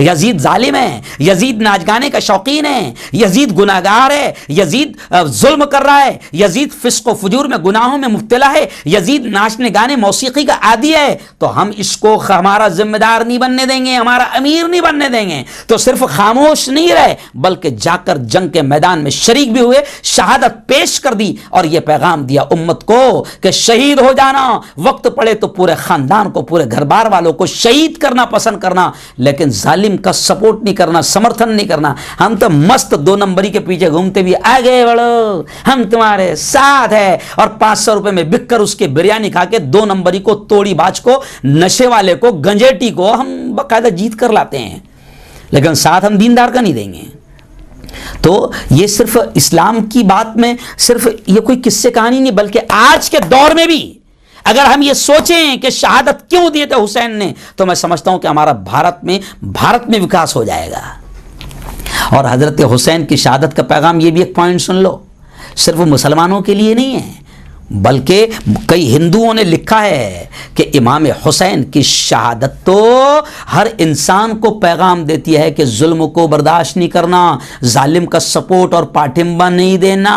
یزید ظالم ہے، یزید ناچ گانے کا شوقین ہے، یزید گناہگار ہے، یزید ظلم کر رہا ہے، یزید فسق و فجور میں گناہوں میں مبتلا ہے، یزید ناچنے گانے موسیقی کا عادی ہے، تو ہم اس کو ہمارا ذمہ دار نہیں بننے دیں گے، ہمارا امیر نہیں بننے دیں گے۔ تو صرف خاموش نہیں رہے بلکہ جا کر جنگ کے میدان میں شریک بھی ہوئے، شہادت پیش کر دی اور یہ پیغام دیا امت کو کہ شہید ہو جانا، وقت پڑے تو پورے خاندان کو، پورے گھر بار والوں کو شہید کرنا پسند کرنا، لیکن ظالم کا سپورٹ نہیں کرنا، سمرتھن نہیں کرنا۔ ہم تو مست دو نمبری کے پیچھے گھومتے بھی آگے بڑھو، ہم تمہارے ساتھ ہے، اور 500 روپے میں بک کر اس کے بریانی کھا کے دو نمبری کو، توڑی باز کو، نشے والے کو، گنجیٹی کو ہم باقاعدہ جیت کر لاتے ہیں، لیکن ساتھ ہم دیندار کا نہیں دیں گے۔ تو یہ صرف اسلام کی بات میں صرف یہ کوئی قصے کہانی نہیں، بلکہ آج کے دور میں بھی اگر ہم یہ سوچیں کہ شہادت کیوں دیے تھے حسین نے، تو میں سمجھتا ہوں کہ ہمارا بھارت میں وکاس ہو جائے گا۔ اور حضرت حسین کی شہادت کا پیغام، یہ بھی ایک پوائنٹ سن لو، صرف مسلمانوں کے لیے نہیں ہے، بلکہ کئی ہندوؤں نے لکھا ہے کہ امام حسین کی شہادت تو ہر انسان کو پیغام دیتی ہے کہ ظلم کو برداشت نہیں کرنا، ظالم کا سپورٹ اور پاٹھمبا نہیں دینا۔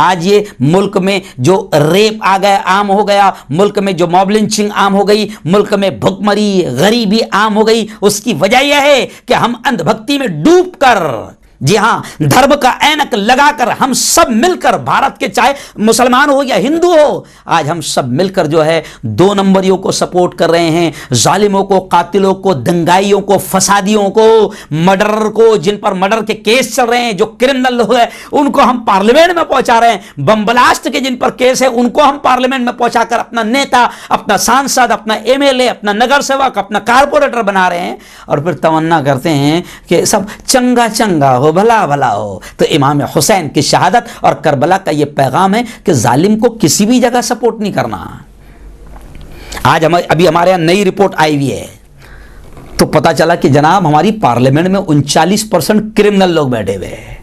آج یہ ملک میں جو ریپ آ گیا، عام ہو گیا، ملک میں جو موب لنچنگ عام ہو گئی، ملک میں بھوک مری، غریبی عام ہو گئی، اس کی وجہ یہ ہے کہ ہم اندھ بھکتی میں ڈوب کر، جی ہاں، دھرم کا اینک لگا کر ہم سب مل کر، بھارت کے چاہے مسلمان ہو یا ہندو ہو، آج ہم سب مل کر جو ہے دو نمبریوں کو سپورٹ کر رہے ہیں، ظالموں کو، قاتلوں کو، دنگائیوں کو، فسادیوں کو، مرڈرر کو، جن پر مرڈر کے کیس چل رہے ہیں، جو کرمنل ہے ان کو ہم پارلیمنٹ میں پہنچا رہے ہیں، بم بلاسٹ کے جن پر کیس ہے ان کو ہم پارلیمنٹ میں پہنچا کر اپنا نیتا، اپنا سانسد، اپنا ایم ایل اے، اپنا نگر سیوک، اپنا کارپوریٹر بنا رہے ہیں، اور پھر تمنا کرتے ہیں کہ سب چنگا چنگا ہو، بھلا بھلا ہو۔ تو امام حسین کی شہادت اور کربلا کا یہ پیغام ہے کہ ظالم کو کسی بھی جگہ سپورٹ نہیں کرنا۔ آج ابھی ہمارے یہاں نئی رپورٹ آئی ہوئی ہے، تو پتا چلا کہ جناب ہماری پارلیمنٹ میں 39% کرمنل لوگ بیٹھے ہوئے ہیں۔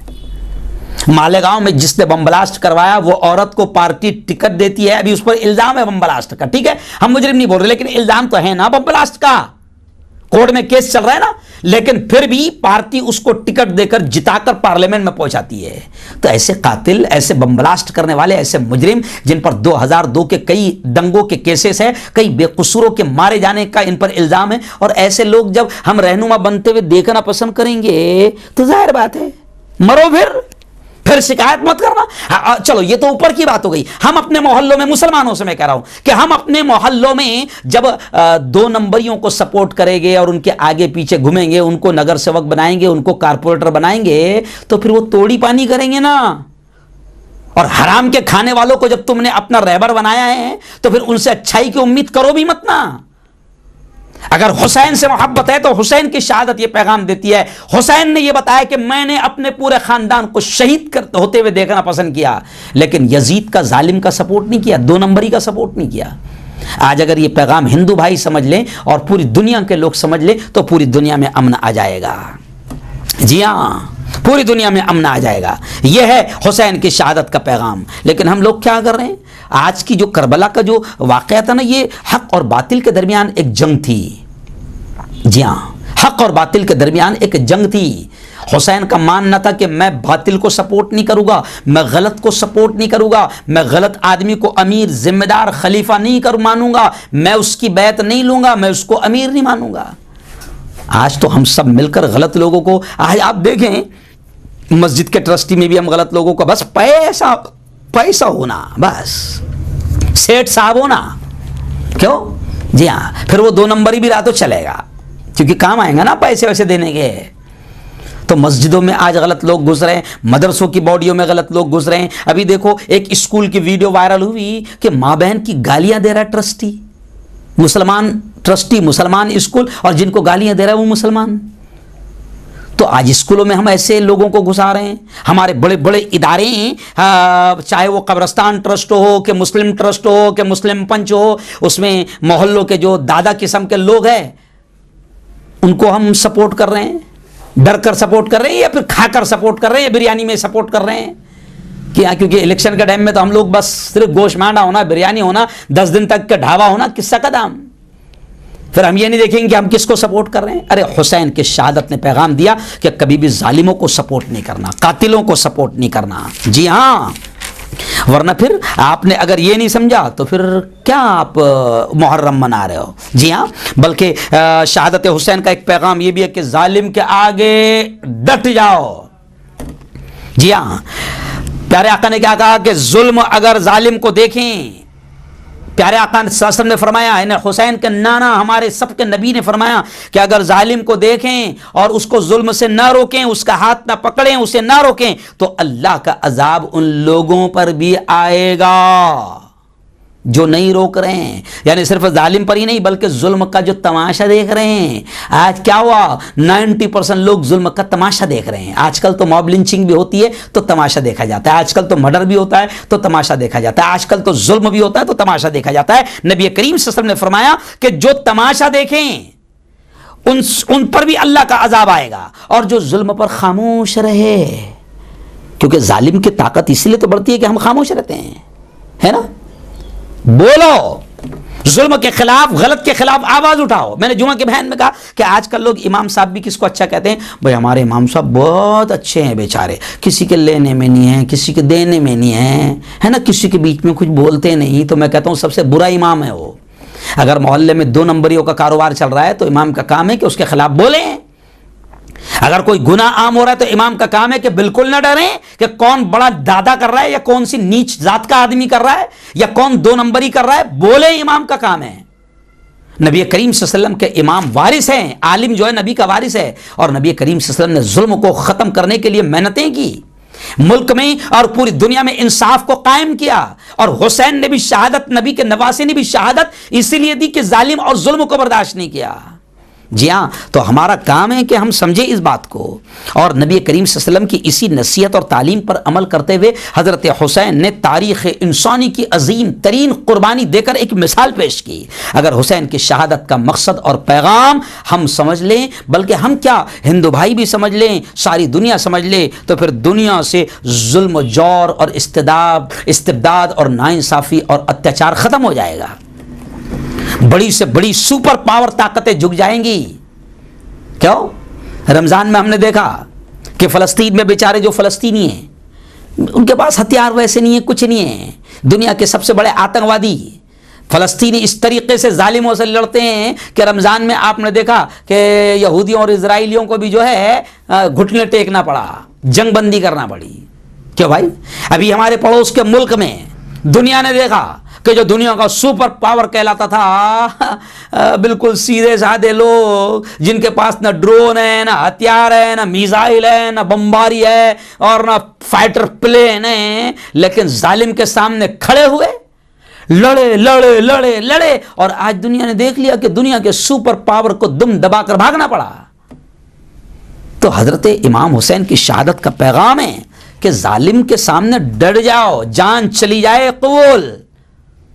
مالیگاؤں میں جس نے بم بلاسٹ کروایا وہ عورت کو پارٹی ٹکٹ دیتی ہے، ابھی اس پر الزام ہے بم بلاسٹ کا، ٹھیک ہے، ہم مجرم نہیں بول رہے، لیکن الزام تو ہے نا بم بلاسٹ کا، کورٹ میں کیس چل رہا ہے نا، لیکن پھر بھی پارٹی اس کو ٹکٹ دے کر جتا کر پارلیمنٹ میں پہنچاتی ہے۔ تو ایسے قاتل، ایسے بم بلاسٹ کرنے والے، ایسے مجرم جن پر 2002 کے کئی دنگوں کے کیسز ہیں، کئی بے قصوروں کے مارے جانے کا ان پر الزام ہے، اور ایسے لوگ جب ہم رہنما بنتے ہوئے دیکھنا پسند کریں گے تو ظاہر بات ہے مرو، پھر شکایت مت کرنا۔ چلو یہ تو اوپر کی بات ہو گئی، ہم اپنے محلوں میں، مسلمانوں سے میں کہہ رہا ہوں کہ ہم اپنے محلوں میں جب دو نمبریوں کو سپورٹ کریں گے اور ان کے آگے پیچھے گھومیں گے، ان کو نگر سیوک بنائیں گے، ان کو کارپوریٹر بنائیں گے، تو پھر وہ توڑی پانی کریں گے نا۔ اور حرام کے کھانے والوں کو جب تم نے اپنا رہبر بنایا ہے تو پھر ان سے اچھائی کی امید کرو بھی مت نا۔ اگر حسین سے محبت ہے تو حسین کی شہادت یہ پیغام دیتی ہے، حسین نے یہ بتایا کہ میں نے اپنے پورے خاندان کو شہید ہوتے ہوئے دیکھنا پسند کیا، لیکن یزید کا، ظالم کا سپورٹ نہیں کیا، دو نمبری کا سپورٹ نہیں کیا۔ آج اگر یہ پیغام ہندو بھائی سمجھ لیں اور پوری دنیا کے لوگ سمجھ لیں تو پوری دنیا میں امن آ جائے گا۔ جی ہاں، پوری دنیا میں امن آ جائے گا۔ یہ ہے حسین کی شہادت کا پیغام۔ لیکن ہم لوگ کیا کر رہے ہیں؟ آج کی جو کربلا کا جو واقعہ تھا نا، یہ حق اور باطل کے درمیان ایک جنگ تھی۔ جی ہاں، حق اور باطل کے درمیان ایک جنگ تھی۔ حسین کا ماننا تھا کہ میں باطل کو سپورٹ نہیں کروں گا، میں غلط کو سپورٹ نہیں کروں گا، میں غلط آدمی کو امیر، ذمہ دار، خلیفہ نہیں مانوں گا، میں اس کی بیعت نہیں لوں گا، میں اس کو امیر نہیں مانوں گا۔ آج تو ہم سب مل کر غلط لوگوں کو، آج آپ دیکھیں مسجد کے ٹرسٹی میں بھی ہم غلط لوگوں کو، بس پیسہ ہونا، بس سیٹ صاحب ہونا، کیوں؟ جی ہاں، پھر وہ دو نمبری بھی رہا تو چلے گا، کیونکہ کام آئیں گا نا پیسے ویسے دینے کے۔ تو مسجدوں میں آج غلط لوگ گھس رہے ہیں، مدرسوں کی باڈیوں میں غلط لوگ گھس رہے ہیں۔ ابھی دیکھو ایک اسکول کی ویڈیو وائرل ہوئی کہ ماں بہن کی گالیاں دے رہا ہے ٹرسٹی، مسلمان اسکول، اور جن کو گالیاں دے رہا ہے وہ مسلمان۔ تو آج اسکولوں میں ہم ایسے لوگوں کو گھسا رہے ہیں۔ ہمارے بڑے بڑے ادارے ہیں، چاہے وہ قبرستان ٹرسٹ ہو، کہ مسلم ٹرسٹ ہو، کہ مسلم پنچ ہو، اس میں محلوں کے جو دادا قسم کے لوگ ہیں ان کو ہم سپورٹ کر رہے ہیں، ڈر کر سپورٹ کر رہے ہیں، یا پھر کھا کر سپورٹ کر رہے ہیں، بریانی میں سپورٹ کر رہے ہیں۔ کیونکہ الیکشن کے ٹائم میں تو ہم لوگ بس صرف گوشت مانڈا ہونا, بریانی ہونا, 10 دن تک کا ڈھابا ہونا, قصہ کا دام. پھر ہم یہ نہیں دیکھیں گے کہ ہم کس کو سپورٹ کر رہے ہیں. ارے حسین کی شہادت نے پیغام دیا کہ کبھی بھی ظالموں کو سپورٹ نہیں کرنا, قاتلوں کو سپورٹ نہیں کرنا. جی ہاں, ورنہ پھر آپ نے اگر یہ نہیں سمجھا تو پھر کیا آپ محرم منا رہے ہو. جی ہاں, بلکہ شہادت حسین کا ایک پیغام یہ بھی ہے کہ ظالم کے آگے ڈٹ جاؤ. جی ہاں, پیارے آقا نے کیا کہا کہ ظلم اگر ظالم کو دیکھیں, پیارے آقا صلی اللہ علیہ وسلم نے فرمایا, حسین کے نانا ہمارے سب کے نبی نے فرمایا کہ اگر ظالم کو دیکھیں اور اس کو ظلم سے نہ روکیں, اس کا ہاتھ نہ پکڑیں, اسے نہ روکیں, تو اللہ کا عذاب ان لوگوں پر بھی آئے گا جو نہیں روک رہے ہیں. یعنی صرف ظالم پر ہی نہیں بلکہ ظلم کا جو تماشا دیکھ رہے ہیں. آج کیا ہوا, 90% لوگ ظلم کا تماشا دیکھ رہے ہیں. آج کل تو موب لنچنگ بھی ہوتی ہے تو تماشا دیکھا جاتا ہے, آج کل تو مرڈر بھی ہوتا ہے تو تماشا دیکھا جاتا ہے, آج کل تو ظلم بھی ہوتا ہے تو تماشا دیکھا جاتا ہے. نبی کریم صلی اللہ علیہ وسلم نے فرمایا کہ جو تماشا دیکھیں ان پر بھی اللہ کا عذاب آئے گا, اور جو ظلم پر خاموش رہے, کیونکہ ظالم کی طاقت اسی لیے تو بڑھتی ہے کہ ہم خاموش رہتے ہیں, ہے نا. بولو, ظلم کے خلاف, غلط کے خلاف آواز اٹھاؤ. میں نے جمعہ کے بہن میں کہا کہ آج کل لوگ امام صاحب بھی کس کو اچھا کہتے ہیں, بھائی ہمارے امام صاحب بہت اچھے ہیں بیچارے, کسی کے لینے میں نہیں ہیں, کسی کے دینے میں نہیں ہیں, ہے نا, کسی کے بیچ میں کچھ بولتے نہیں. تو میں کہتا ہوں سب سے برا امام ہے وہ. اگر محلے میں 2 نمبریوں کا کاروبار چل رہا ہے تو امام کا کام ہے کہ اس کے خلاف بولیں. اگر کوئی گناہ عام ہو رہا ہے تو امام کا کام ہے کہ بالکل نہ ڈریں کہ کون بڑا دادا کر رہا ہے یا کون سی نیچ ذات کا آدمی کر رہا ہے یا کون 2 نمبری کر رہا ہے. بولے, امام کا کام ہے. نبی کریم صلی اللہ علیہ وسلم کے امام وارث ہیں, عالم جو ہے نبی کا وارث ہے, اور نبی کریم صلی اللہ علیہ وسلم نے ظلم کو ختم کرنے کے لیے محنتیں کی, ملک میں اور پوری دنیا میں انصاف کو قائم کیا. اور حسین نے بھی شہادت, نبی کے نواسے نے بھی شہادت اسی لیے دی کہ ظالم اور ظلم کو برداشت نہیں کیا. جی ہاں, تو ہمارا کام ہے کہ ہم سمجھیں اس بات کو, اور نبی کریم صلی اللہ علیہ وسلم کی اسی نصیحت اور تعلیم پر عمل کرتے ہوئے حضرت حسین نے تاریخ انسانی کی عظیم ترین قربانی دے کر ایک مثال پیش کی. اگر حسین کی شہادت کا مقصد اور پیغام ہم سمجھ لیں, بلکہ ہم کیا ہندو بھائی بھی سمجھ لیں, ساری دنیا سمجھ لے, تو پھر دنیا سے ظلم, جور اور استبداد اور ناانصافی اور اتیاچار ختم ہو جائے گا. بڑی سے بڑی سپر پاور طاقتیں جھک جائیں گی. کیوں؟ رمضان میں ہم نے دیکھا کہ فلسطین میں بیچارے جو فلسطینی ہیں, ان کے پاس ہتھیار ویسے نہیں ہے, کچھ نہیں ہے. دنیا کے سب سے بڑے آتنکوادی فلسطینی اس طریقے سے ظالموں سے لڑتے ہیں کہ رمضان میں آپ نے دیکھا کہ یہودیوں اور اسرائیلیوں کو بھی جو ہے گھٹنے ٹیکنا پڑا, جنگ بندی کرنا پڑی. کیوں بھائی؟ ابھی ہمارے پڑوس کے ملک میں دنیا نے دیکھا کہ جو دنیا کا سپر پاور کہلاتا تھا, بالکل سیدھے سادے لوگ جن کے پاس نہ ڈرون ہے, نہ ہتھیار ہے, نہ میزائل ہے, نہ بمباری ہے, اور نہ فائٹر پلین ہے, لیکن ظالم کے سامنے کھڑے ہوئے, لڑے لڑے لڑے لڑے, اور آج دنیا نے دیکھ لیا کہ دنیا کے سپر پاور کو دم دبا کر بھاگنا پڑا. تو حضرت امام حسین کی شہادت کا پیغام ہے کہ ظالم کے سامنے ڈٹ جاؤ, جان چلی جائے قبول.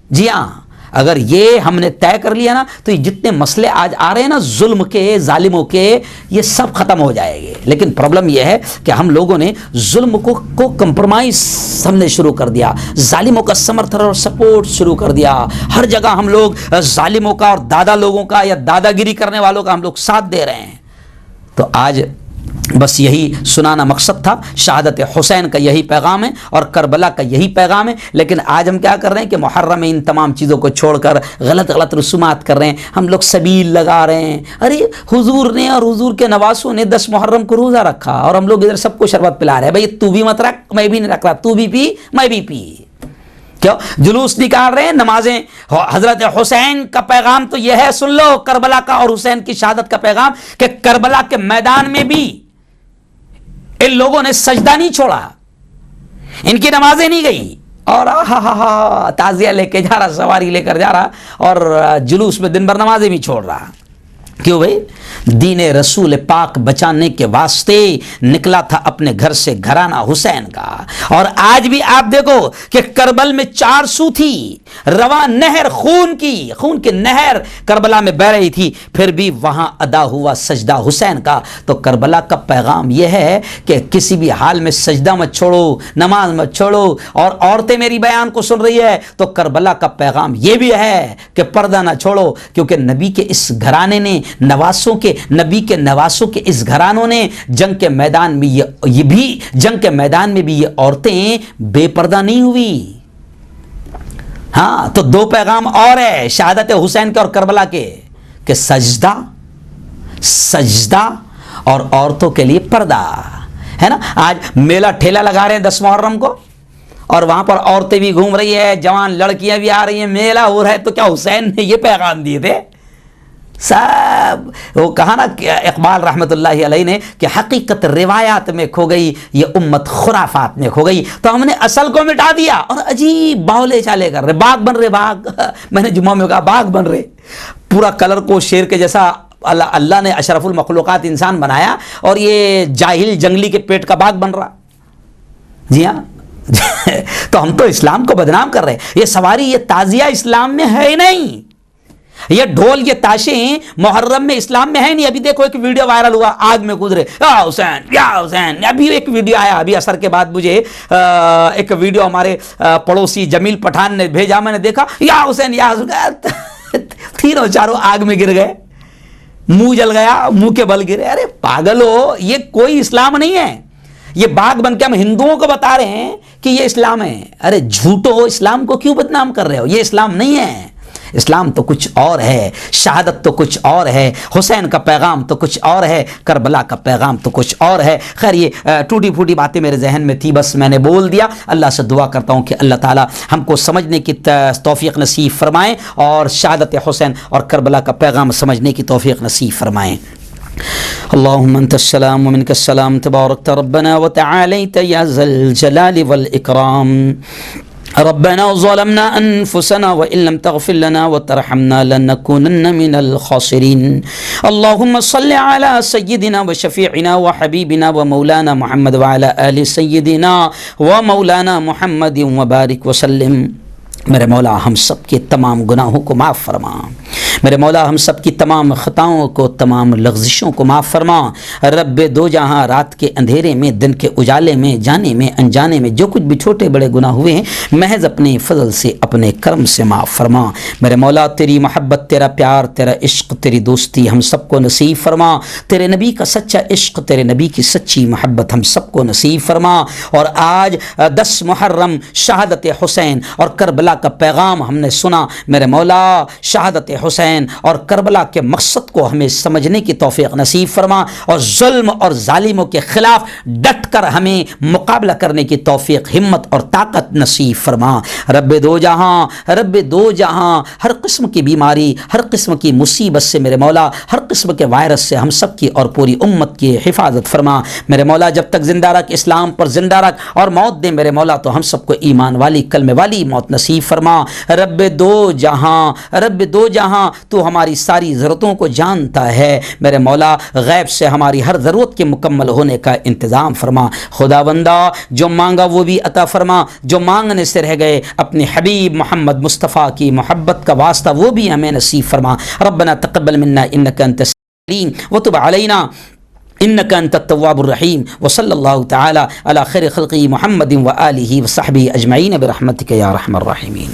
جی ہاں, اگر یہ ہم نے طے کر لیا نا تو یہ جتنے مسئلے آج آ رہے ہیں نا ظلم کے, ظالموں کے, یہ سب ختم ہو جائے گے. لیکن پرابلم یہ ہے کہ ہم لوگوں نے ظلم کو کمپرومائز سمجھنے شروع کر دیا, ظالموں کا سمرتھن اور سپورٹ شروع کر دیا. ہر جگہ ہم لوگ ظالموں کا اور دادا لوگوں کا یا دادا گیری کرنے والوں کا ہم لوگ ساتھ دے رہے ہیں. تو آج بس یہی سنانا مقصد تھا. شہادت حسین کا یہی پیغام ہے اور کربلا کا یہی پیغام ہے. لیکن آج ہم کیا کر رہے ہیں کہ محرم میں ان تمام چیزوں کو چھوڑ کر غلط رسومات کر رہے ہیں. ہم لوگ سبیل لگا رہے ہیں. ارے حضور نے اور حضور کے نواسوں نے 10 محرم کو روزہ رکھا اور ہم لوگ ادھر سب کو شربت پلا رہے ہیں. بھائی تو بھی مت رکھ, میں بھی نہیں رکھ رہا, تو بھی پی میں بھی پی. کیوں جلوس نکال رہے ہیں, نمازیں. حضرت حسین کا پیغام تو یہ ہے, سن لو کربلا کا اور حسین کی شہادت کا پیغام, کہ کربلا کے میدان میں بھی ان لوگوں نے سجدہ نہیں چھوڑا, ان کی نمازیں نہیں گئی, اور تعزیہ لے کے جا رہا, سواری لے کر جا رہا, اور جلوس میں دن بھر نمازیں بھی چھوڑ رہا. کیوں بھائی؟ دین رسول پاک بچانے کے واسطے نکلا تھا اپنے گھر سے گھرانہ حسین کا. اور آج بھی آپ دیکھو کہ کربل میں 4 سو تھی, رواں نہر خون کی نہر کربلا میں بہ رہی تھی، پھر بھی وہاں ادا ہوا سجدہ حسین کا۔ تو کربلا کا پیغام یہ ہے کہ کسی بھی حال میں سجدہ مت چھوڑو، نماز مت چھوڑو۔ اور عورتیں میری بیان کو سن رہی ہے تو کربلا کا پیغام یہ بھی ہے کہ پردہ نہ چھوڑو، کیونکہ نبی کے اس گھرانے نے نبی کے نواسوں کے اس گھرانوں نے جنگ کے میدان میں بھی یہ عورتیں بے پردہ نہیں ہوئی۔ ہاں، تو دو پیغام اور ہے شہادت حسین کے اور کربلا کے، کہ سجدہ اور عورتوں کے لیے پردہ ہے نا۔ آج میلہ ٹھیلا لگا رہے ہیں 10 محرم کو، اور وہاں پر عورتیں بھی گھوم رہی ہے، جوان لڑکیاں بھی آ رہی ہیں، میلہ ہو رہا ہے۔ تو کیا حسین نے یہ پیغام دیے تھے؟ سب وہ کہا نا اقبال رحمۃ اللہ علیہ نے کہ حقیقت روایات میں کھو گئی، یہ امت خرافات میں کھو گئی۔ تو ہم نے اصل کو مٹا دیا اور عجیب باولے چالے کر رہے، باغ بن رہے، باغ میں نے جمعہ میں کہا باغ بن رہے، پورا کلر کو شیر کے جیسا اللہ نے اشرف المخلوقات انسان بنایا، اور یہ جاہل جنگلی کے پیٹ کا باغ بن رہا۔ جی ہاں تو ہم تو اسلام کو بدنام کر رہے ہیں۔ یہ سواری، یہ تعزیہ اسلام میں ہے ہی نہیں، یہ ڈھول، یہ تاشیں محرم میں اسلام میں ہے نہیں۔ ابھی دیکھو ایک ویڈیو وائرل ہوا، آگ میں کود رہے، یا حسین یا حسین۔ ابھی ایک ویڈیو آیا ابھی عصر کے بعد، مجھے ایک ویڈیو ہمارے پڑوسی جمیل پٹھان نے بھیجا، میں نے دیکھا یا حسین یا حسین، تینوں چاروں آگ میں گر گئے، منہ جل گیا، منہ کے بل گرے۔ ارے پاگل ہو، یہ کوئی اسلام نہیں ہے۔ یہ باغ بن کے ہم ہندوؤں کو بتا رہے ہیں کہ یہ اسلام ہے۔ ارے جھوٹو، اسلام کو کیوں بدنام کر رہے ہو؟ یہ اسلام نہیں ہے۔ اسلام تو کچھ اور ہے، شہادت تو کچھ اور ہے، حسین کا پیغام تو کچھ اور ہے، کربلا کا پیغام تو کچھ اور ہے۔ خیر، یہ ٹوٹی پھوٹی باتیں میرے ذہن میں تھی، بس میں نے بول دیا۔ اللہ سے دعا کرتا ہوں کہ اللہ تعالی ہم کو سمجھنے کی توفیق نصیب فرمائیں، اور شہادت حسین اور کربلا کا پیغام سمجھنے کی توفیق نصیب فرمائیں۔ اللهم انت السلام ومنك السلام، تباركت ربنا وتعاليت يا ذا الجلال والإكرام۔ ربنا ظلمنا أنفسنا وإن لم تغفر لنا وترحمنا لنكونن من الخاسرين۔ اللهم صل على سيدنا وشفيعنا وحبيبنا ومولانا محمد وعلى آل سيدنا ومولانا محمد وبارك وسلم۔ میرے مولا ہم سب کے تمام گناہوں کو معاف فرما، میرے مولا ہم سب کی تمام خطاؤں کو، تمام لغزشوں کو معاف فرما۔ رب دو جہاں، رات کے اندھیرے میں، دن کے اجالے میں، جانے میں انجانے میں جو کچھ بھی چھوٹے بڑے گناہ ہوئے ہیں، محض اپنے فضل سے، اپنے کرم سے معاف فرما۔ میرے مولا تیری محبت، تیرا پیار، تیرا عشق، تیری دوستی ہم سب کو نصیب فرما۔ تیرے نبی کا سچا عشق، تیرے نبی کی سچی محبت ہم سب کو نصیب فرما۔ اور آج 10 محرم شہادت حسین اور کربلا کا پیغام ہم نے سنا، میرے مولا شہادت حسین اور کربلا کے مقصد کو ہمیں سمجھنے کی توفیق نصیب فرما، اور ظلم اور ظالموں کے خلاف ڈٹ کر ہمیں مقابلہ کرنے کی توفیق، ہمت اور طاقت نصیب فرما۔ رب دو جہاں ہر قسم کی بیماری، ہر قسم کی مصیبت سے میرے مولا، ہر قسم کے وائرس سے ہم سب کی اور پوری امت کی حفاظت فرما۔ میرے مولا جب تک زندہ رکھ، اسلام پر زندہ رکھ، اور موت دے میرے مولا تو ہم سب کو ایمان والی، کلمے والی موت نصیب فرما۔ رب دو جہاں تو ہماری ساری ضرورتوں کو جانتا ہے، میرے مولا غیب سے ہماری ہر ضرورت کے مکمل ہونے کا انتظام فرما۔ خدا بندہ جو مانگا وہ بھی عطا فرما، جو مانگنے سے رہ گئے اپنے حبیب محمد مصطفیٰ کی محبت کا واسطہ وہ بھی ہمیں نصیب فرما۔ ربنا تقبل منا انک انت السميع وتب علينا انك انت التواب الرحيم، وصلى الله تعالى على خير خلقه محمد وآله وصحبه اجمعين برحمتك يا ارحم الراحمين۔